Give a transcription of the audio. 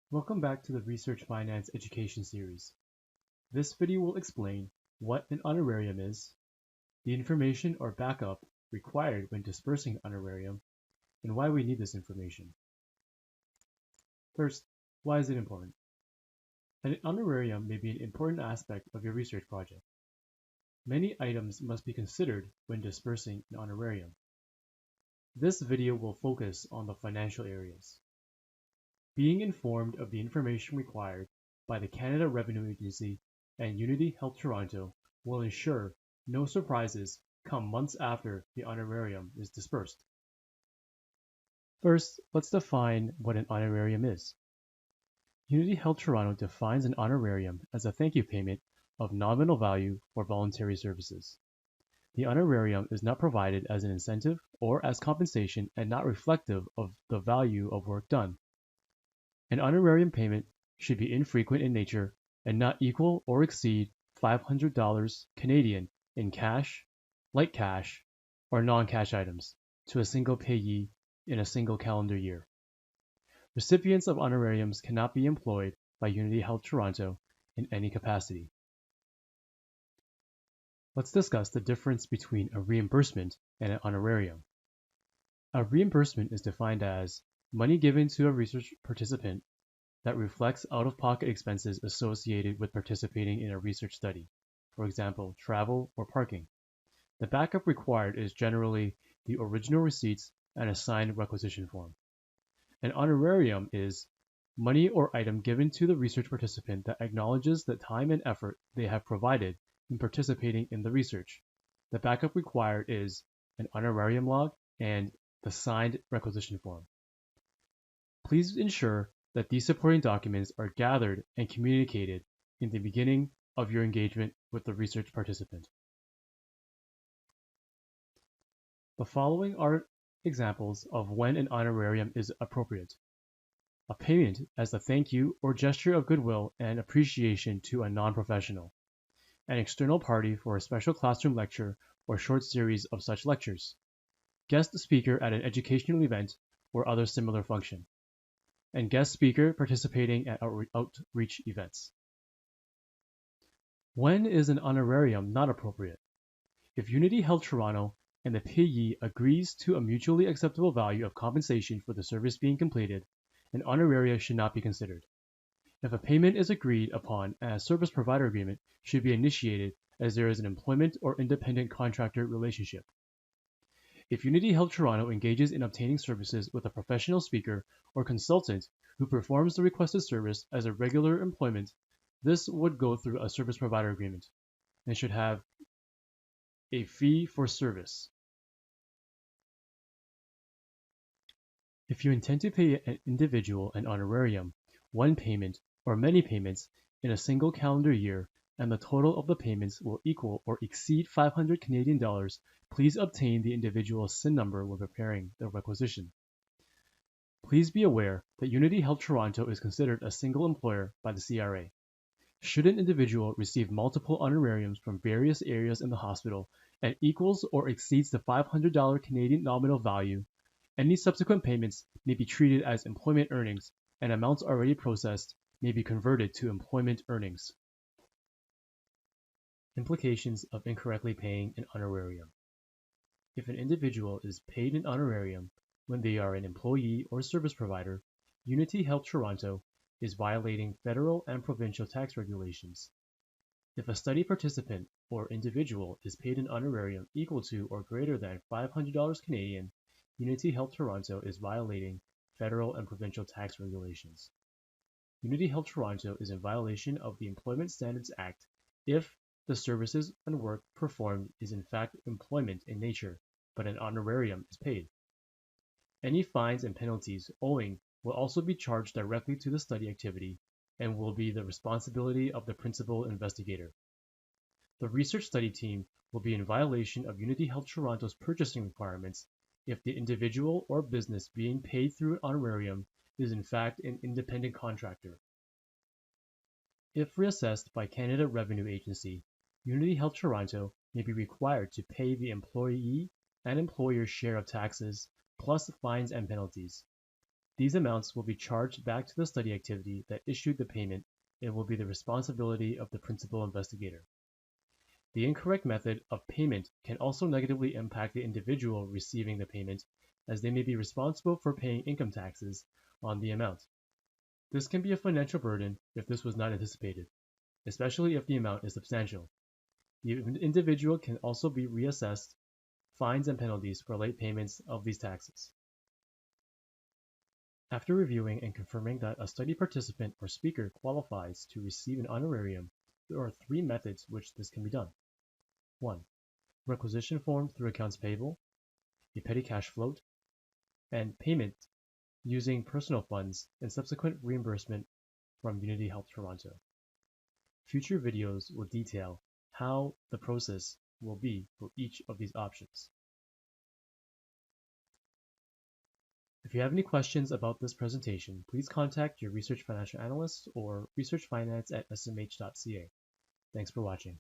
Welcome back to the Research Finance Education Series. This video will explain what an honorarium is, the information or backup required when dispersing an honorarium, and why we need this information. First, why is it important? An honorarium may be an important aspect of your research project. Many items must be considered when dispersing an honorarium. This video will focus on the financial areas. Being informed of the information required by the Canada Revenue Agency and Unity Health Toronto will ensure no surprises come months after the honorarium is dispersed. First, let's define what an honorarium is. Unity Health Toronto defines an honorarium as a thank you payment of nominal value for voluntary services. The honorarium is not provided as an incentive or as compensation and not reflective of the value of work done. An honorarium payment should be infrequent in nature and not equal or exceed $500 Canadian in cash, light cash, or non-cash items to a single payee in a single calendar year. Recipients of honorariums cannot be employed by Unity Health Toronto in any capacity. Let's discuss the difference between a reimbursement and an honorarium. A reimbursement is defined as money given to a research participant that reflects out-of-pocket expenses associated with participating in a research study, for example, travel or parking. The backup required is generally the original receipts and a signed requisition form. An honorarium is money or item given to the research participant that acknowledges the time and effort they have provided in participating in the research. The backup required is an honorarium log and the signed requisition form. Please ensure that these supporting documents are gathered and communicated in the beginning of your engagement with the research participant. The following are examples of when an honorarium is appropriate. A payment as a thank you or gesture of goodwill and appreciation to a non-professional. An external party for a special classroom lecture or short series of such lectures. Guest speaker at an educational event or other similar function. And guest speaker participating at outreach events. When is an honorarium not appropriate? If Unity Health Toronto and the payee agrees to a mutually acceptable value of compensation for the service being completed, an honorarium should not be considered. If a payment is agreed upon, a service provider agreement should be initiated as there is an employment or independent contractor relationship. If Unity Health Toronto engages in obtaining services with a professional speaker or consultant who performs the requested service as a regular employment, this would go through a service provider agreement and should have a fee for service. If you intend to pay an individual an honorarium, one payment or many payments in a single calendar year, and the total of the payments will equal or exceed 500 Canadian dollars, please obtain the individual's SIN number when preparing the requisition. Please be aware that Unity Health Toronto is considered a single employer by the CRA. Should an individual receive multiple honorariums from various areas in the hospital and equals or exceeds the $500 Canadian nominal value, any subsequent payments may be treated as employment earnings, and amounts already processed may be converted to employment earnings. Implications of incorrectly paying an honorarium. If an individual is paid an honorarium when they are an employee or service provider, Unity Health Toronto is violating federal and provincial tax regulations. If a study participant or individual is paid an honorarium equal to or greater than $500 Canadian, Unity Health Toronto is violating federal and provincial tax regulations. Unity Health Toronto is in violation of the Employment Standards Act if the services and work performed is in fact employment in nature, but an honorarium is paid. Any fines and penalties owing will also be charged directly to the study activity and will be the responsibility of the principal investigator. The research study team will be in violation of Unity Health Toronto's purchasing requirements if the individual or business being paid through an honorarium is in fact an independent contractor. If reassessed by Canada Revenue Agency, Unity Health Toronto may be required to pay the employee and employer's share of taxes, plus fines and penalties. These amounts will be charged back to the study activity that issued the payment and will be the responsibility of the principal investigator. The incorrect method of payment can also negatively impact the individual receiving the payment, as they may be responsible for paying income taxes on the amount. This can be a financial burden if this was not anticipated, especially if the amount is substantial. The individual can also be reassessed fines and penalties for late payments of these taxes. After reviewing and confirming that a study participant or speaker qualifies to receive an honorarium, there are 3 methods which this can be done. 1. Requisition form through accounts payable, a petty cash float, and payment using personal funds and subsequent reimbursement from Unity Health Toronto. Future videos will detail how the process will be for each of these options. If you have any questions about this presentation, please contact your research financial analyst or researchfinance@smh.ca. Thanks for watching.